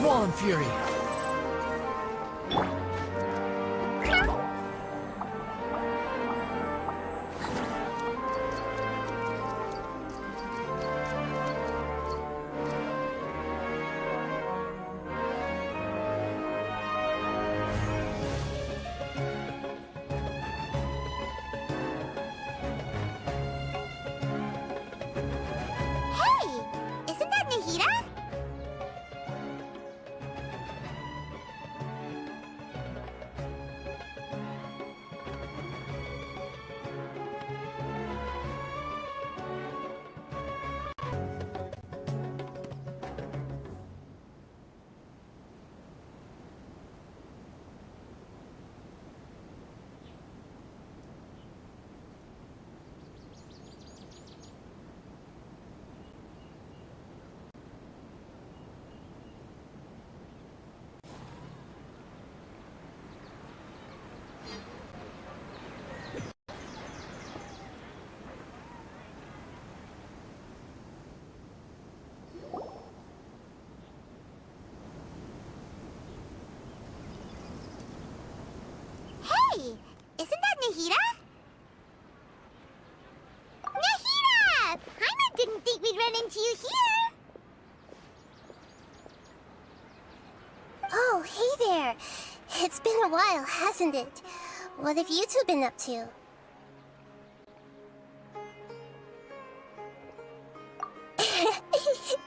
Squall Fury. Isn't that Nahida? Hey, isn't that Nahida? Nahida! Paimon didn't think we'd run into you here. Oh, hey there. It's been a while, hasn't it? What have you two been up to?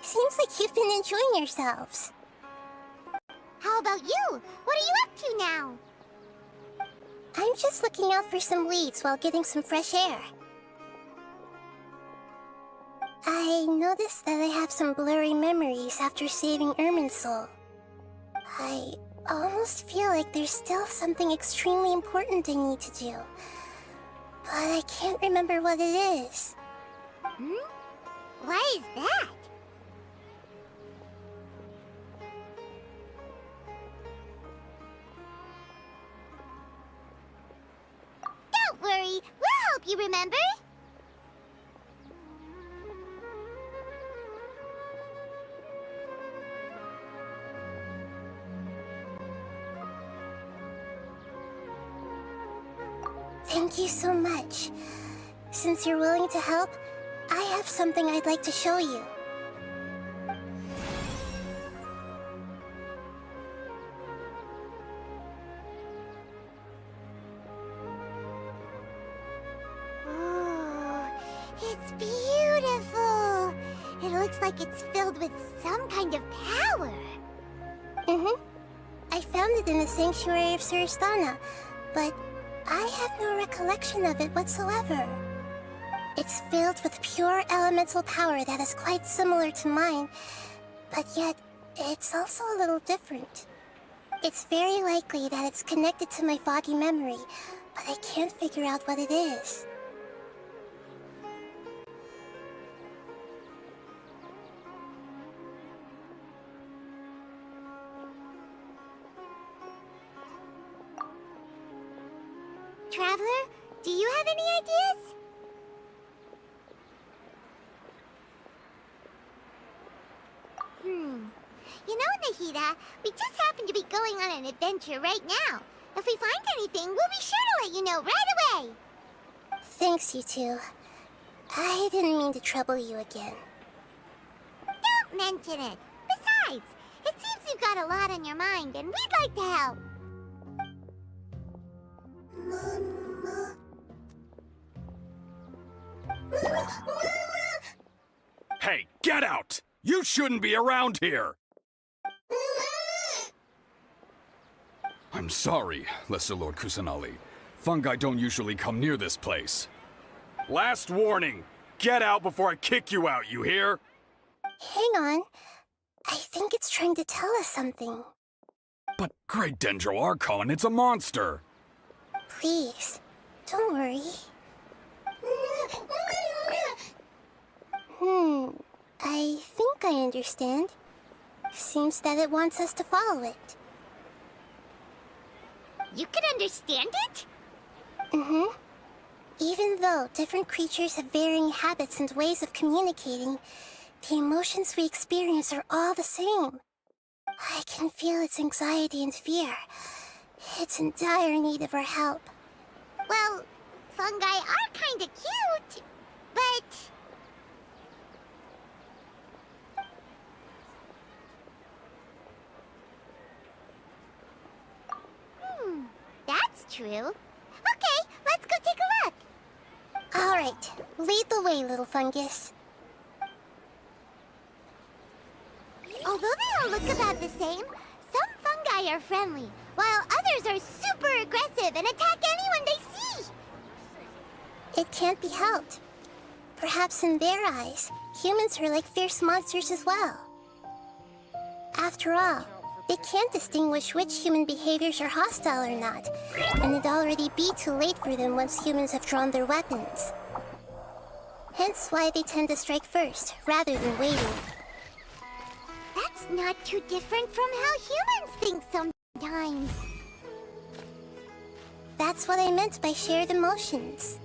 Seems like you've been enjoying yourselves. How about you? What are you up to now? I'm just looking out for some leads while getting some fresh air. I noticed that I have some blurry memories after saving Ermin's soul. I almost feel like there's still something extremely important I need to do. But I can't remember what it is. Why is that? Don't worry, we'll help you remember. Thank you so much. Since you're willing to help, I have something I'd like to show you. Ooh, it's beautiful. It looks like it's filled with some kind of power. I found it in the sanctuary of Suristana, but I have no recollection of it whatsoever. It's filled with pure elemental power that is quite similar to mine, but yet it's also a little different. It's very likely that it's connected to my foggy memory, but I can't figure out what it is. Traveler, do you have any ideas? You know, Nahida, we just happen to be going on an adventure right now. If we find anything, we'll be sure to let you know right away. Thanks, you two. I didn't mean to trouble you again. Don't mention it. Besides, it seems you've got a lot on your mind, and we'd like to help. Hey, get out! You shouldn't be around here! I'm sorry, Lesser Lord Kusanali. Fungi don't usually come near this place. Last warning! Get out before I kick you out, you hear? Hang on. I think it's trying to tell us something. But Great Dendro Archon, it's a monster! Please, don't worry. I think I understand. Seems that it wants us to follow it. You can understand it? Even though different creatures have varying habits and ways of communicating, the emotions we experience are all the same. I can feel its anxiety and fear. It's in dire need of our help. Well, fungi are kinda cute, but... That's true. Okay, let's go take a look. All right, lead the way, little fungus. Although they all look about the same, some fungi are friendly, while others are super aggressive and attack anyone they see. It can't be helped. Perhaps in their eyes, humans are like fierce monsters as well. After all, they can't distinguish which human behaviors are hostile or not, and it'd already be too late for them once humans have drawn their weapons. Hence why they tend to strike first, rather than waiting. That's not too different from how humans think sometimes. That's what I meant by shared emotions.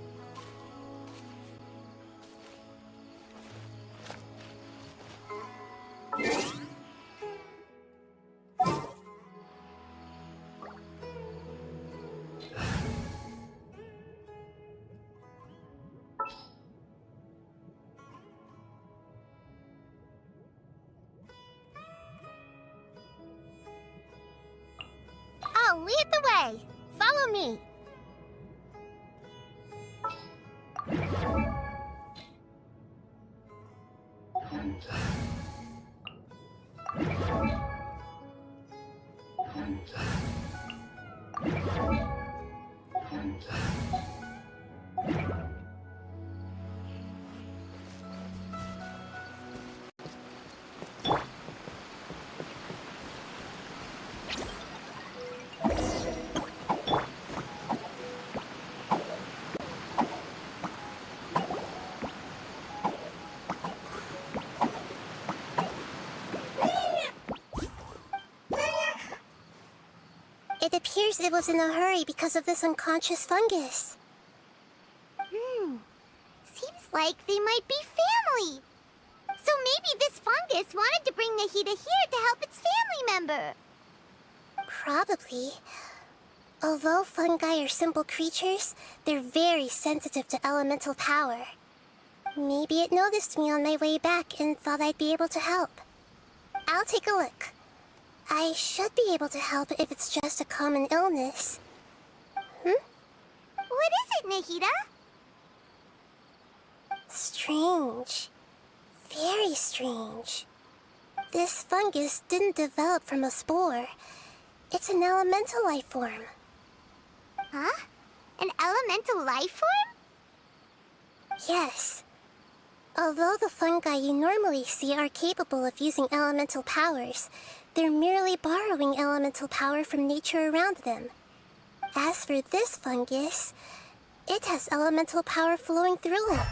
I'll lead the way. Follow me. It appears it was in a hurry because of this unconscious fungus. Seems like they might be family. So maybe this fungus wanted to bring Nahida here to help its family member. Probably. Although fungi are simple creatures, they're very sensitive to elemental power. Maybe it noticed me on my way back and thought I'd be able to help. I'll take a look. I should be able to help if it's just a common illness. What is it, Nahida? Strange. Very strange. This fungus didn't develop from a spore. It's an elemental life form. Huh? An elemental life form? Yes. Although the fungi you normally see are capable of using elemental powers, they're merely borrowing elemental power from nature around them. As for this fungus, it has elemental power flowing through it.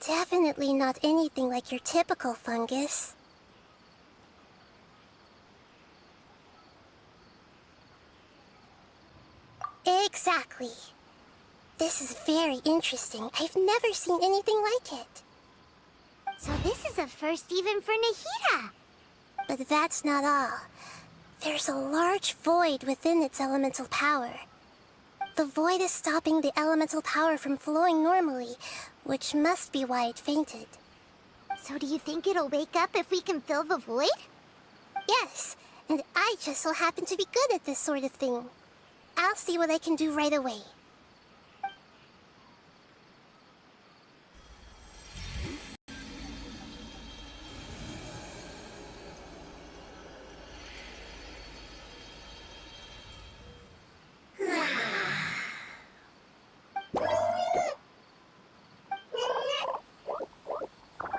Definitely not anything like your typical fungus. Exactly. This is very interesting. I've never seen anything like it. So this is a first even for Nahida. But that's not all. There's a large void within its elemental power. The void is stopping the elemental power from flowing normally, which must be why it fainted. So do you think it'll wake up if we can fill the void? Yes, and I just so happen to be good at this sort of thing. I'll see what I can do right away.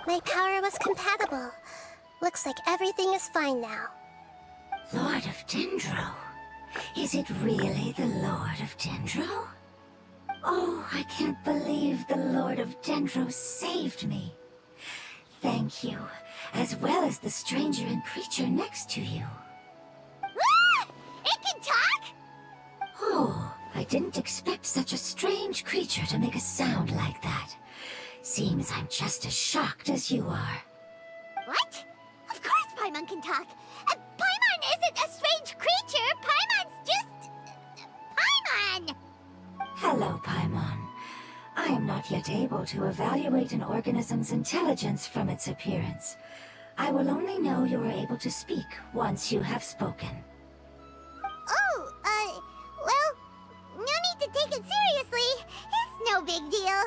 My power was compatible. Looks like everything is fine now. Lord of Dendro? Is it really the Lord of Dendro? Oh, I can't believe the Lord of Dendro saved me. Thank you, as well as the stranger and creature next to you. Ah! It can talk? Oh, I didn't expect such a strange creature to make a sound like that. Seems I'm just as shocked as you are. What? Of course Paimon can talk. Paimon Hello, Paimon. I am not yet able to evaluate an organism's intelligence from its appearance. I will only know you are able to speak once you have spoken. Oh, well, no need to take it seriously. It's no big deal.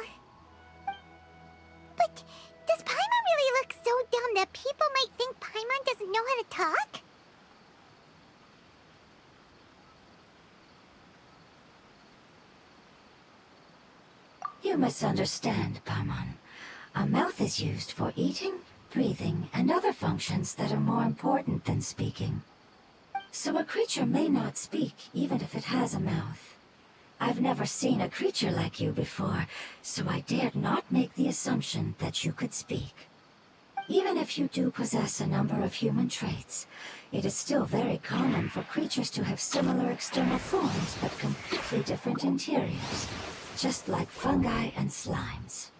But does Paimon really look so dumb that people might think Paimon doesn't know how to talk? You misunderstand, Paimon. A mouth is used for eating, breathing, and other functions that are more important than speaking. So a creature may not speak even if it has a mouth. I've never seen a creature like you before, so I dared not make the assumption that you could speak. Even if you do possess a number of human traits, it is still very common for creatures to have similar external forms but completely different interiors, just like fungi and slimes.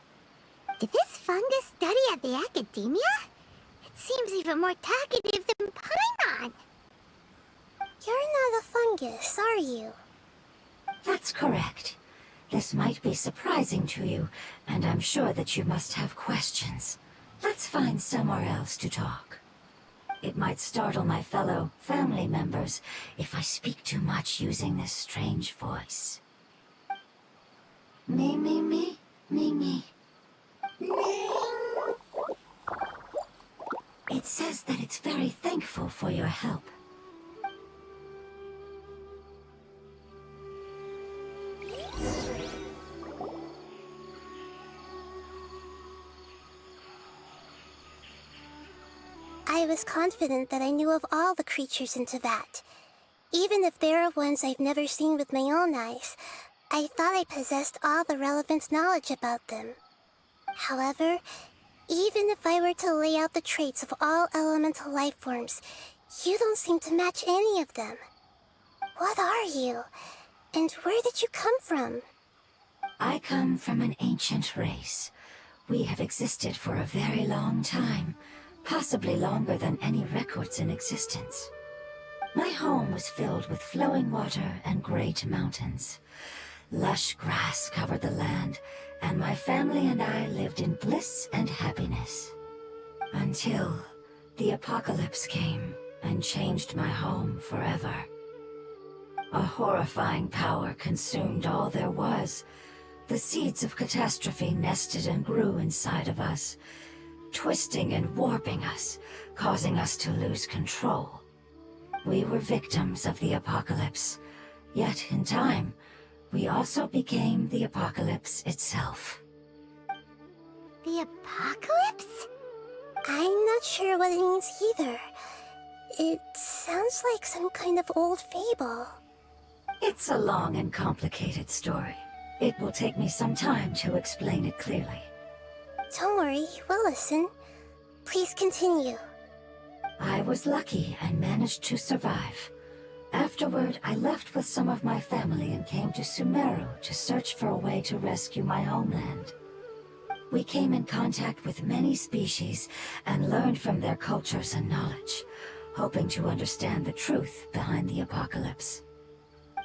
Did this fungus study at the academia? It seems even more talkative than Paimon. You're not a fungus, are you? That's correct. This might be surprising to you, and I'm sure that you must have questions. Let's find somewhere else to talk. It might startle my fellow family members if I speak too much using this strange voice. Me, me, me, me, me. It says that it's very thankful for your help. I was confident that I knew of all the creatures in Teyvat. Even if there are ones I've never seen with my own eyes, I thought I possessed all the relevant knowledge about them. However, even if I were to lay out the traits of all elemental life forms, you don't seem to match any of them. What are you? And where did you come from? I come from an ancient race. We have existed for a very long time, possibly longer than any records in existence. My home was filled with flowing water and great mountains. Lush grass covered the land, and my family and I lived in bliss and happiness. Until the apocalypse came and changed my home forever. A horrifying power consumed all there was. The seeds of catastrophe nested and grew inside of us, twisting and warping us, causing us to lose control. We were victims of the apocalypse, yet in time, we also became the apocalypse itself. The apocalypse? I'm not sure what it means either. It sounds like some kind of old fable. It's a long and complicated story. It will take me some time to explain it clearly. Don't worry, we'll listen. Please continue. I was lucky and managed to survive. Afterward, I left with some of my family and came to Sumeru to search for a way to rescue my homeland. We came in contact with many species and learned from their cultures and knowledge, hoping to understand the truth behind the apocalypse.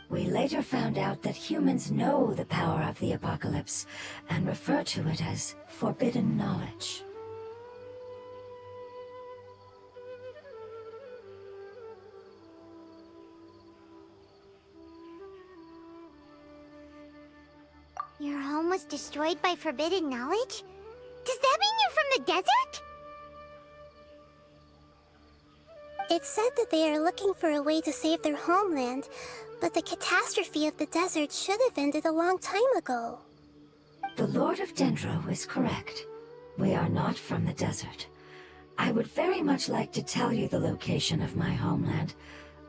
We later found out that humans know the power of the apocalypse and refer to it as forbidden knowledge. Your home was destroyed by forbidden knowledge? Does that mean you're from the desert? It said that they are looking for a way to save their homeland, but the catastrophe of the desert should have ended a long time ago. The Lord of Dendro is correct. We are not from the desert. I would very much like to tell you the location of my homeland,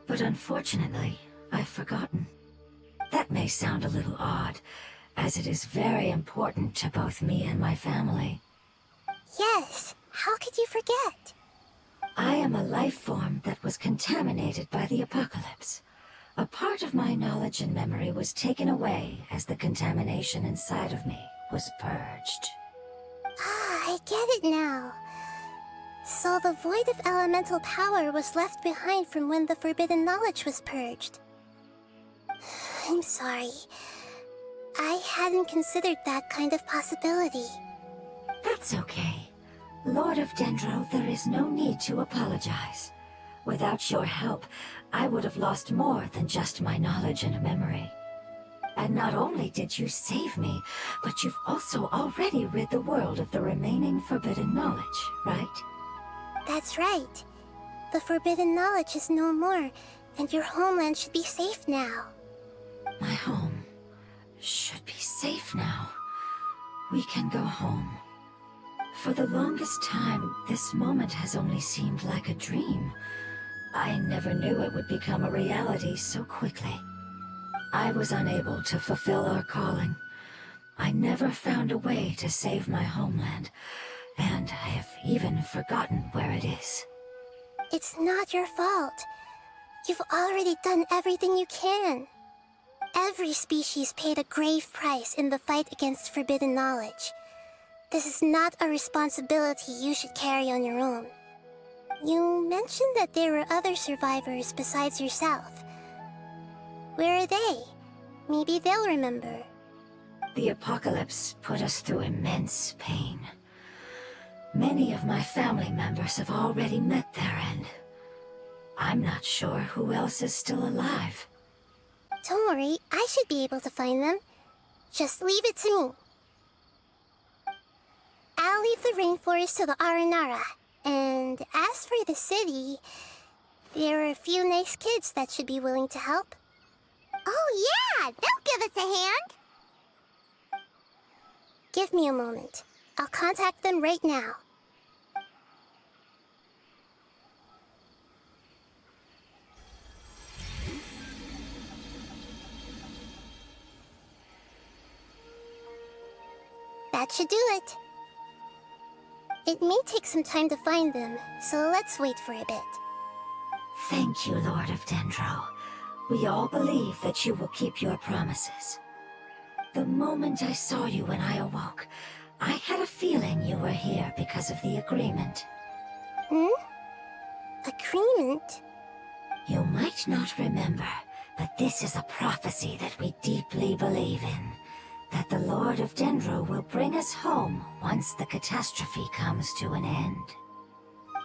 but unfortunately, I've forgotten. That may sound a little odd, as it is very important to both me and my family. Yes, how could you forget? I am a life form that was contaminated by the apocalypse. A part of my knowledge and memory was taken away as the contamination inside of me was purged. Ah, I get it now. So the void of elemental power was left behind from when the forbidden knowledge was purged. I'm sorry. hadn't considered that kind of possibility. That's okay. Lord of Dendro, there is no need to apologize. Without your help, I would have lost more than just my knowledge and memory. And not only did you save me, but you've also already rid the world of the remaining forbidden knowledge, right? That's right. The forbidden knowledge is no more, and your homeland should be safe now. My home should be safe now. We can go home. For the longest time, this moment has only seemed like a dream. I never knew it would become a reality so quickly. I was unable to fulfill our calling. I never found a way to save my homeland, and I have even forgotten where it is. It's not your fault. You've already done everything you can. Every species paid a grave price in the fight against forbidden knowledge. This is not a responsibility you should carry on your own. You mentioned that there were other survivors besides yourself. Where are they? Maybe they'll remember. The apocalypse put us through immense pain. Many of my family members have already met their end. I'm not sure who else is still alive. Don't worry, I should be able to find them. Just leave it to me. I'll leave the rainforest to the Aranara. And as for the city, there are a few nice kids that should be willing to help. Oh yeah, they'll give us a hand. Give me a moment. I'll contact them right now. That should do it. It may take some time to find them, so let's wait for a bit. Thank you, Lord of Dendro. We all believe that you will keep your promises. The moment I saw you when I awoke, I had a feeling you were here because of the agreement. Agreement? You might not remember, but this is a prophecy that we deeply believe in. That the Lord of Dendro will bring us home once the catastrophe comes to an end.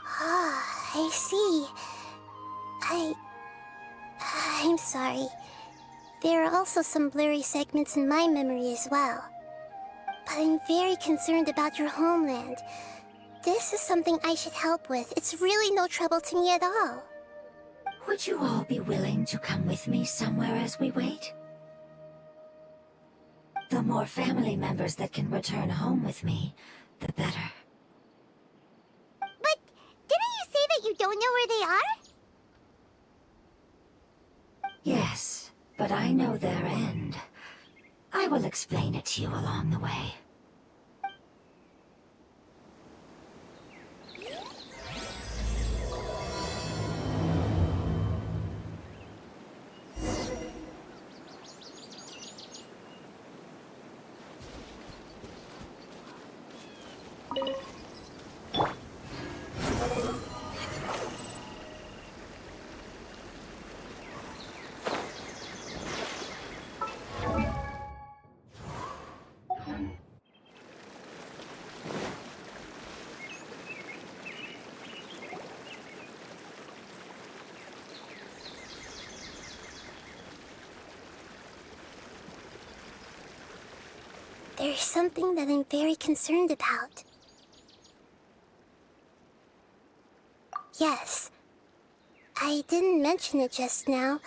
Ah, I see. I'm sorry. There are also some blurry segments in my memory as well. But I'm very concerned about your homeland. This is something I should help with. It's really no trouble to me at all. Would you all be willing to come with me somewhere as we wait? The more family members that can return home with me, the better. But didn't you say that you don't know where they are? Yes, but I know their end. I will explain it to you along the way. There's something that I'm very concerned about. Yes. I didn't mention it just now,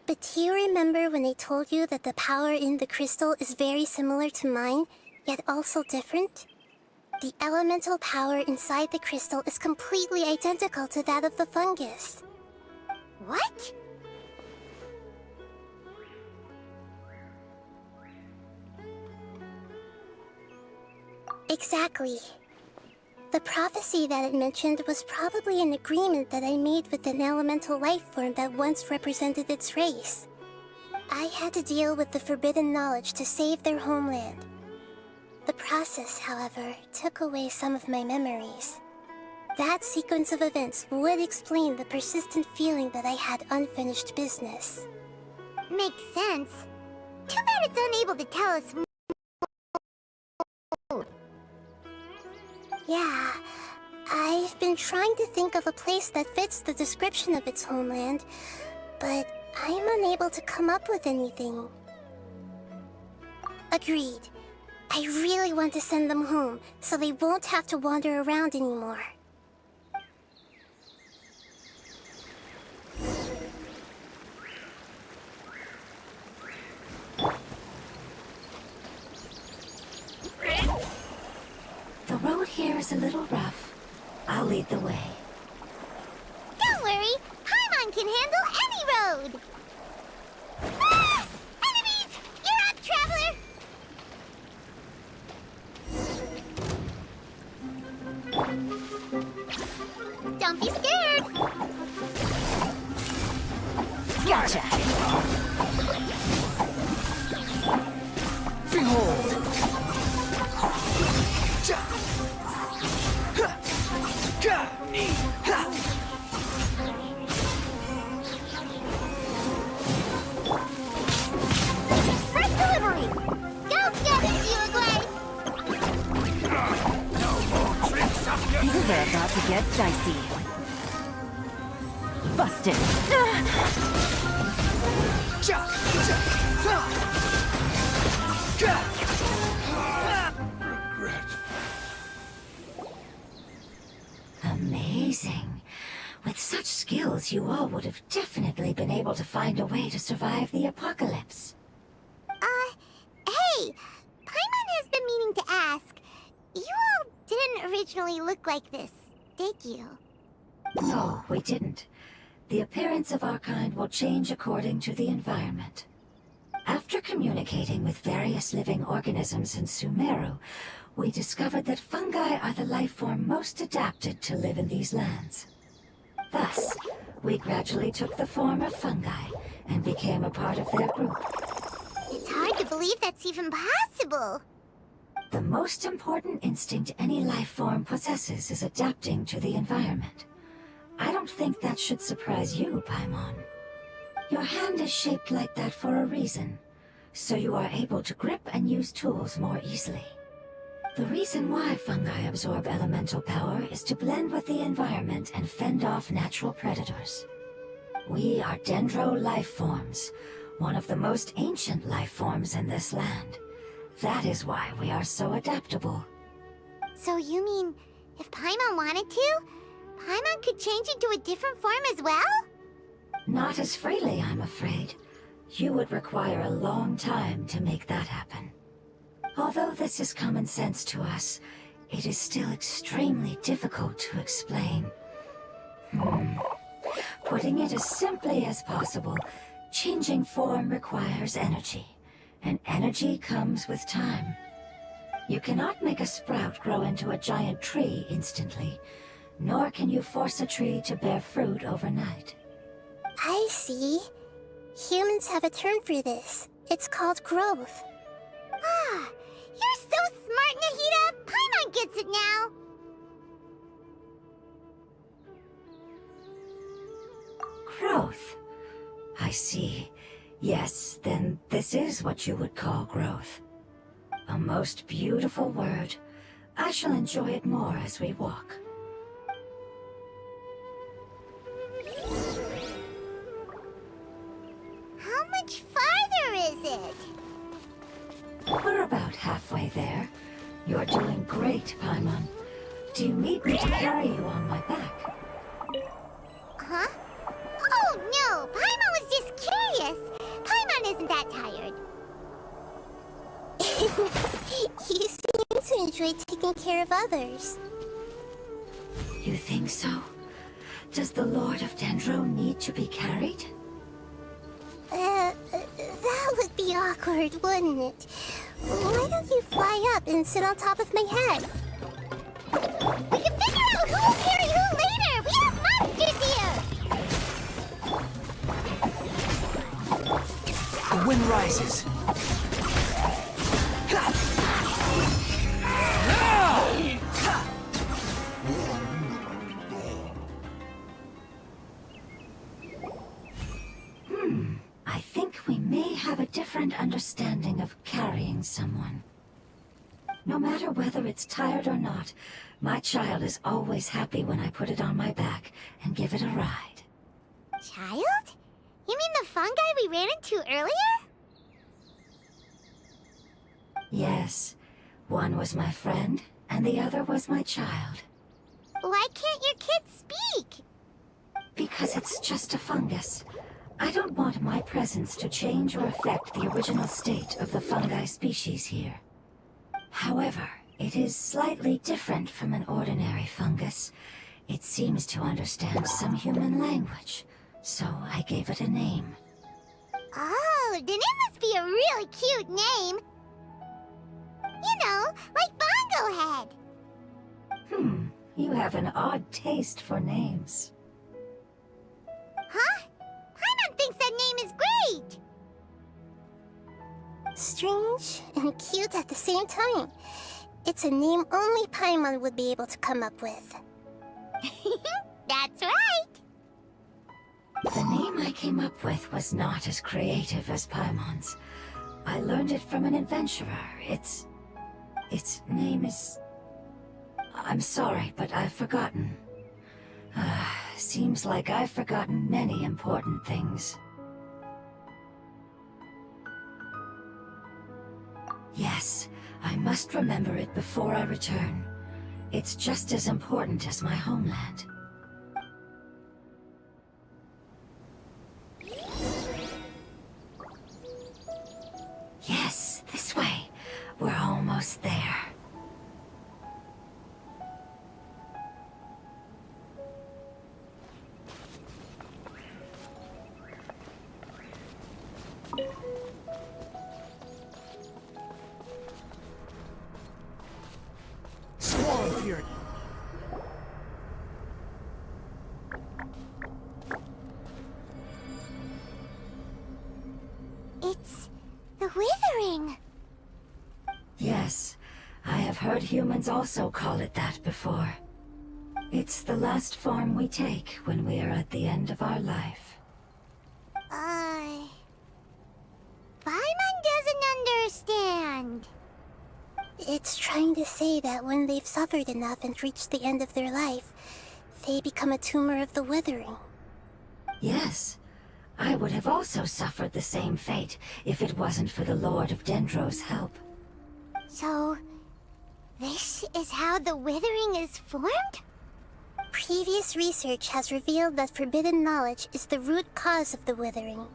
but do you remember when I told you that the power in the crystal is very similar to mine, yet also different? The elemental power inside the crystal is completely identical to that of the fungus. What? Exactly. The prophecy that it mentioned was probably an agreement that I made with an elemental life form that once represented its race. I had to deal with the forbidden knowledge to save their homeland. The process, however, took away some of my memories. That sequence of events would explain the persistent feeling that I had unfinished business. Makes sense. Too bad it's unable to tell us more. Yeah, I've been trying to think of a place that fits the description of its homeland, but I'm unable to come up with anything. Agreed. I really want to send them home, so they won't have to wander around anymore. The road here is a little rough. I'll lead the way. Don't worry, Paimon can handle any road! Ah! Enemies! You're up, traveler! Don't be scared! Gotcha! Behold! First delivery! Go get it, Uruguay! Things are about to get dicey. Busted! Regret. Amazing. With such skills, you all would have definitely been able to find a way to survive the apocalypse. Hey! Paimon has been meaning to ask. You all didn't originally look like this, did you? No, we didn't. The appearance of our kind will change according to the environment. After communicating with various living organisms in Sumeru, we discovered that fungi are the life form most adapted to live in these lands. Thus, we gradually took the form of fungi and became a part of their group. It's hard to believe that's even possible. The most important instinct any life form possesses is adapting to the environment. I don't think that should surprise you, Paimon. Your hand is shaped like that for a reason, so you are able to grip and use tools more easily. The reason why fungi absorb elemental power is to blend with the environment and fend off natural predators. We are dendro life forms, one of the most ancient life forms in this land. That is why we are so adaptable. So you mean, if Paimon wanted to, Paimon could change into a different form as well? Not as freely, I'm afraid. You would require a long time to make that happen. Although this is common sense to us, it is still extremely difficult to explain. Putting it as simply as possible, changing form requires energy, and energy comes with time. You cannot make a sprout grow into a giant tree instantly, nor can you force a tree to bear fruit overnight. I see. Humans have a term for this. It's called growth. Ah, you're so smart, Nahida! Paimon gets it now! Growth. I see. Yes, then this is what you would call growth. A most beautiful word. I shall enjoy it more as we walk. How much farther is it? We're about halfway there. You're doing great, Paimon. Do you need me to carry you on my back? Huh? Oh no! Paimon was just curious! Paimon isn't that tired. You seem to enjoy taking care of others. You think so? Does the Lord of Dendro need to be carried? That would be awkward, wouldn't it? Why don't you fly up and sit on top of my head? We can figure out who will carry who later! We have monsters here! The wind rises. I think we may have a different understanding someone. No matter whether it's tired or not, my child is always happy when I put it on my back and give it a ride. Child? You mean the fungi we ran into earlier? Yes, one was my friend, and the other was my child. Why can't your kid speak? Because it's just a fungus. I don't want my presence to change or affect the original state of the fungi species here. However, it is slightly different from an ordinary fungus. It seems to understand some human language, so I gave it a name. Oh, then it must be a really cute name. You know, like Bongo Head. You have an odd taste for names. Huh? Paimon thinks that name is great. Strange and cute at the same time. It's a name only Paimon would be able to come up with. That's right. The name I came up with was not as creative as Paimon's. I learned it from an adventurer. Its name is... I'm sorry, but I've forgotten. Seems like I've forgotten many important things. Yes, I must remember it before I return. It's just as important as my homeland. Yes, this way. We're almost there. It's the Withering. Yes, I have heard humans also call it that before. It's the last form we take when we are at the end of our life. Paimon doesn't understand. It's trying to say that when they've suffered enough and reached the end of their life, they become a tumor of the Withering. Yes, I would have also suffered the same fate if it wasn't for the Lord of Dendro's help. So, this is how the Withering is formed? Previous research has revealed that forbidden knowledge is the root cause of the Withering.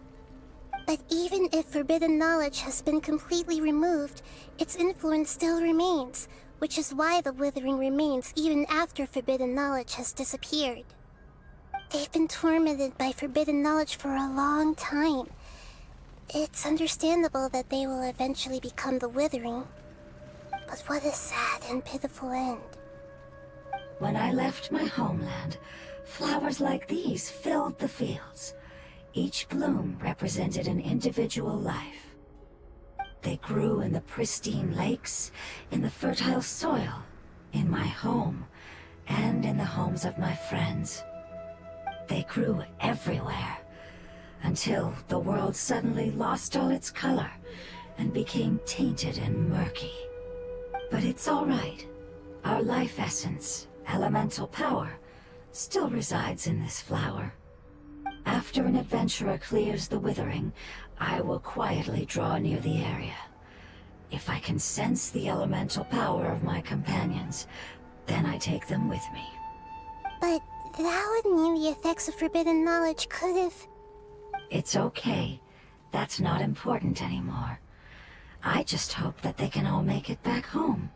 But even if forbidden knowledge has been completely removed, its influence still remains, which is why the Withering remains even after forbidden knowledge has disappeared. They've been tormented by forbidden knowledge for a long time. It's understandable that they will eventually become the Withering. But what a sad and pitiful end. When I left my homeland, flowers like these filled the fields. Each bloom represented an individual life. They grew in the pristine lakes, in the fertile soil, in my home, and in the homes of my friends. They grew everywhere, until the world suddenly lost all its color and became tainted and murky. But it's all right. Our life essence, elemental power, still resides in this flower. After an adventurer clears the Withering, I will quietly draw near the area. If I can sense the elemental power of my companions, then I take them with me. But that would mean the effects of forbidden knowledge could have... It's okay. That's not important anymore. I just hope that they can all make it back home.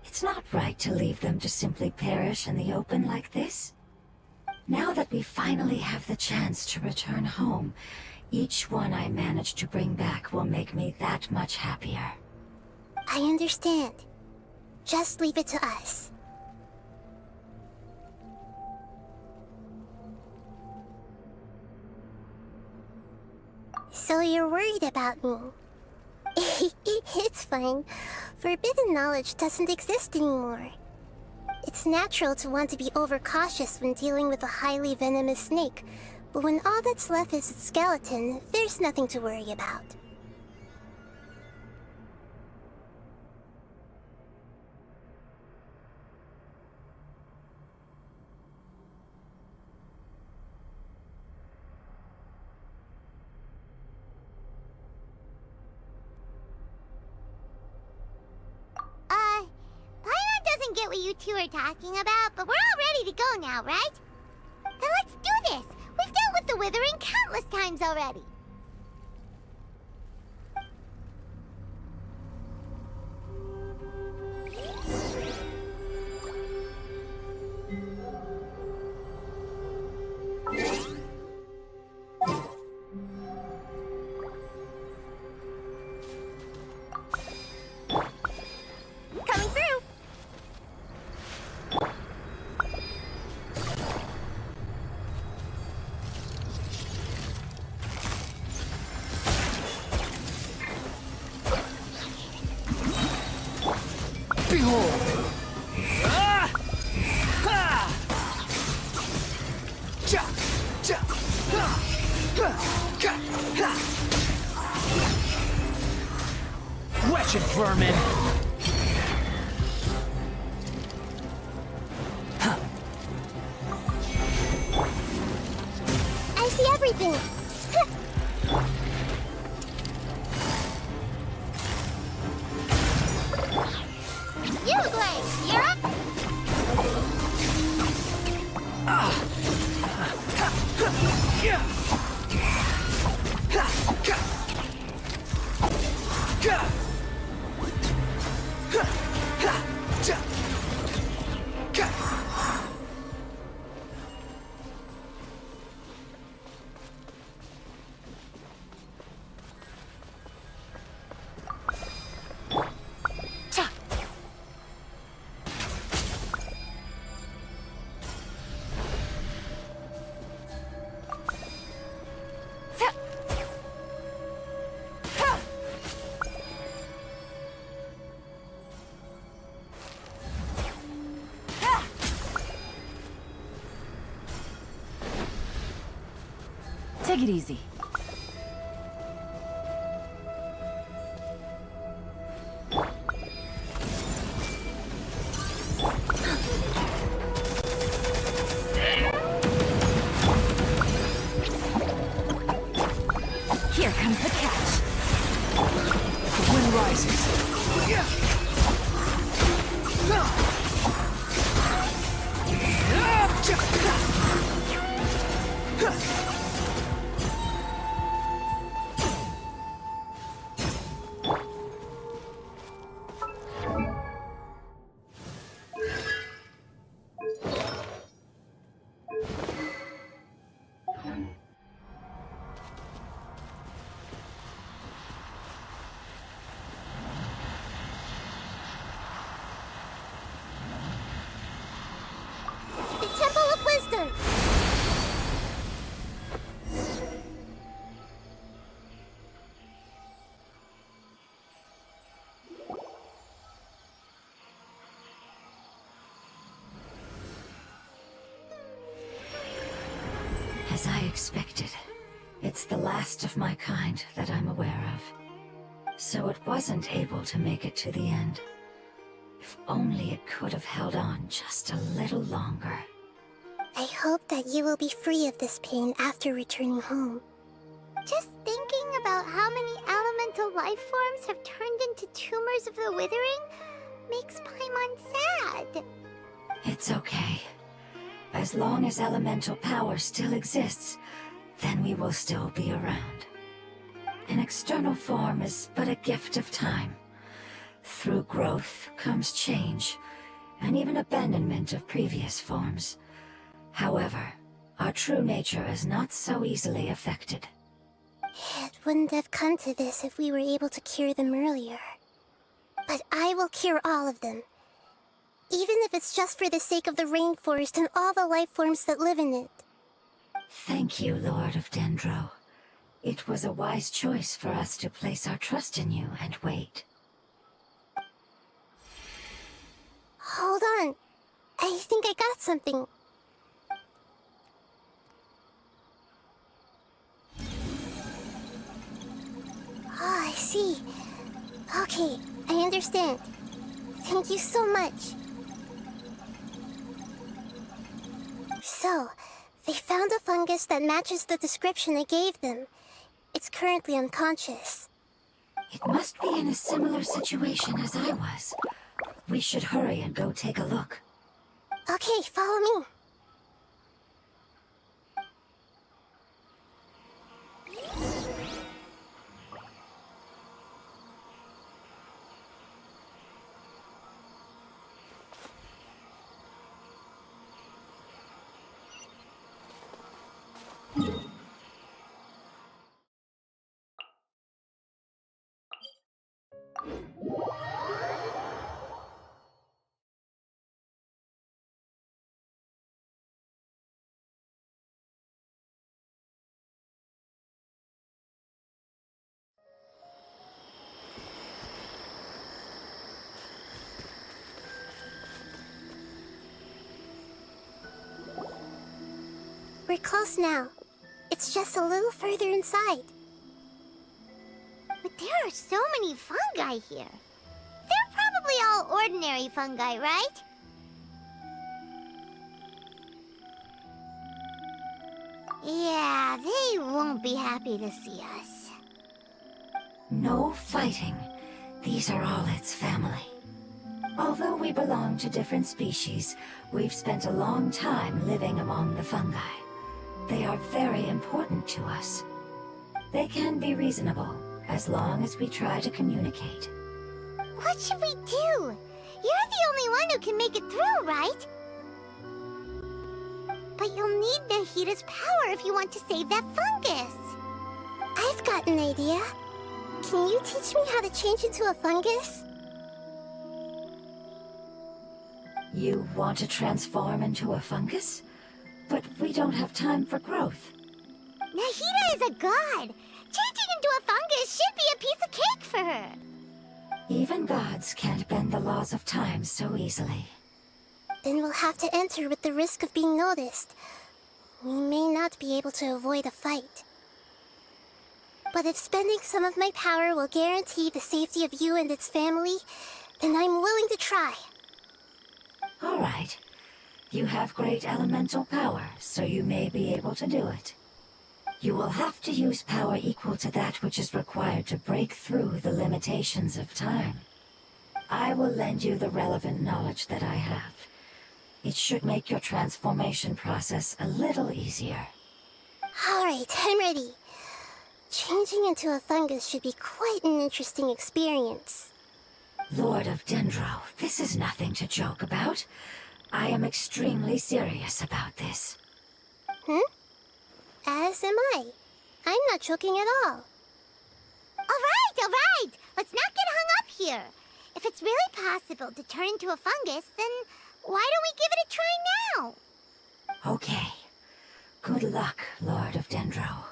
It's not right to leave them to simply perish in the open like this. Now that we finally have the chance to return home, each one I manage to bring back will make me that much happier. I understand. Just leave it to us. So you're worried about me? It's fine. Forbidden knowledge doesn't exist anymore. It's natural to want to be overcautious when dealing with a highly venomous snake, but when all that's left is its skeleton, there's nothing to worry about. doesn't get what you two are talking about, but we're all ready to go now, right? Then let's do this! We've dealt with the withering countless times already! Coming through! Behold! Ah! Ha! Cha! Cha! Ha! Ha! Ka! Ha! Wretched vermin! I see everything! You, Blaze, you're up! Yeah! Ha! Ka! Ka! Ha! Ha! Cha! Ka! Cha! Cha! Ha! Ha! Take it easy. Here comes the catch. The wind rises. Yeah! Ha! Ah! Cha! Ha! Ha! The Temple of Wisdom! As I expected, it's the last of my kind that I'm aware of. So it wasn't able to make it to the end. If only it could have held on just a little longer. I hope that you will be free of this pain after returning home. Just thinking about how many elemental life forms have turned into tumors of the withering makes Paimon sad. It's okay. As long as elemental power still exists, then we will still be around. An external form is but a gift of time. Through growth comes change, and even abandonment of previous forms. However, our true nature is not so easily affected. It wouldn't have come to this if we were able to cure them earlier. But I will cure all of them. Even if it's just for the sake of the rainforest and all the life forms that live in it. Thank you, Lord of Dendro. It was a wise choice for us to place our trust in you and wait. Hold on. I think I got something. Oh, I see. Okay, I understand. Thank you so much. So, they found a fungus that matches the description I gave them. It's currently unconscious. It must be in a similar situation as I was. We should hurry and go take a look. Okay, follow me. We're close now. It's just a little further inside. But there are so many fungi here. They're probably all ordinary fungi, right? Yeah, they won't be happy to see us. No fighting. These are all its family. Although we belong to different species, we've spent a long time living among the fungi. They are very important to us. They can be reasonable, as long as we try to communicate. What should we do? You're the only one who can make it through, right? But you'll need Nahida's power if you want to save that fungus. I've got an idea. Can you teach me how to change into a fungus? You want to transform into a fungus? But we don't have time for growth. Nahida is a god. Changing into a fungus should be a piece of cake for her. Even gods can't bend the laws of time so easily. Then we'll have to enter with the risk of being noticed. We may not be able to avoid a fight. But if spending some of my power will guarantee the safety of you and its family, then I'm willing to try. All right. You have great elemental power, so you may be able to do it. You will have to use power equal to that which is required to break through the limitations of time. I will lend you the relevant knowledge that I have. It should make your transformation process a little easier. Alright, I'm ready. Changing into a fungus should be quite an interesting experience. Lord of Dendro, this is nothing to joke about. I am extremely serious about this. As am I. I'm not joking at all. All right. Let's not get hung up here. If it's really possible to turn into a fungus, then why don't we give it a try now? Okay. Good luck, Lord of Dendro.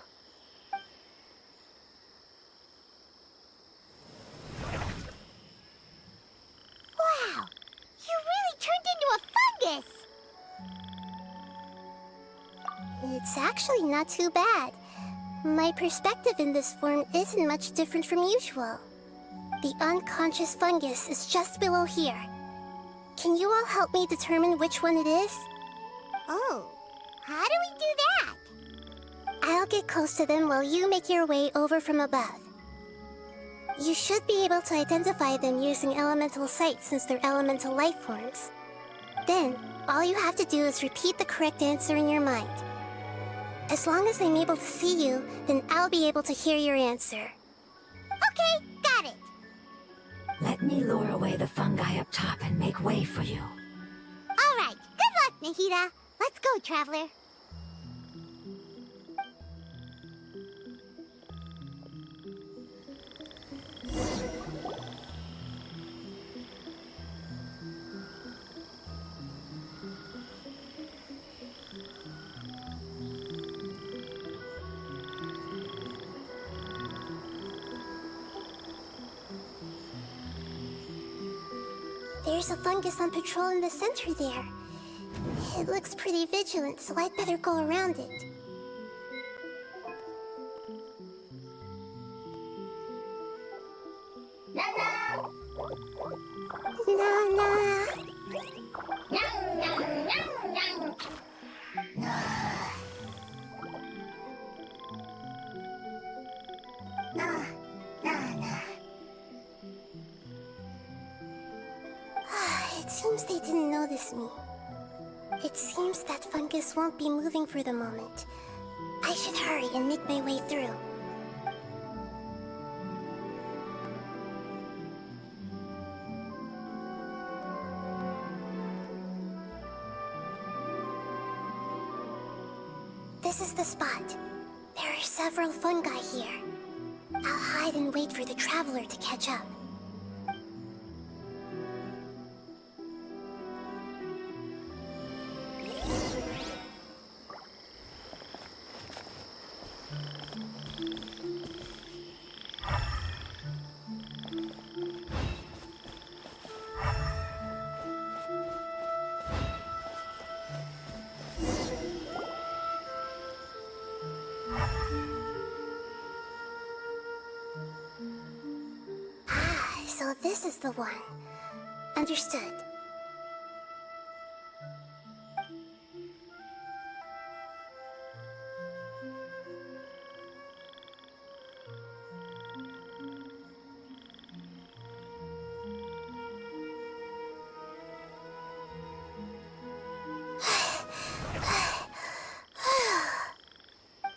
Wow, you really turned into a fungus! It's actually not too bad. My perspective in this form isn't much different from usual. The unconscious fungus is just below here. Can you all help me determine which one it is? Oh, how do we do that? I'll get close to them while you make your way over from above. You should be able to identify them using elemental sight since they're elemental life forms. Then, all you have to do is repeat the correct answer in your mind. As long as I'm able to see you, then I'll be able to hear your answer. Okay, got it. Let me lure away the fungi up top and make way for you. All right, good luck, Nahida. Let's go, Traveler. There's a fungus on patrol in the center there. It looks pretty vigilant, so I'd better go around it. Nana! It seems they didn't notice me. It seems that fungus won't be moving for the moment. I should hurry and make my way through. This is the spot. There are several fungi here. I'll hide and wait for the traveler to catch up. So this is the one. Understood.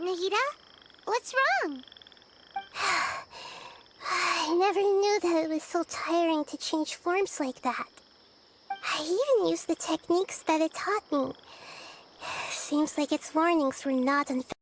Nahida? What's wrong? I never knew that it was so tiring to change forms like that. I even used the techniques that it taught me. Seems like its warnings were not unfair.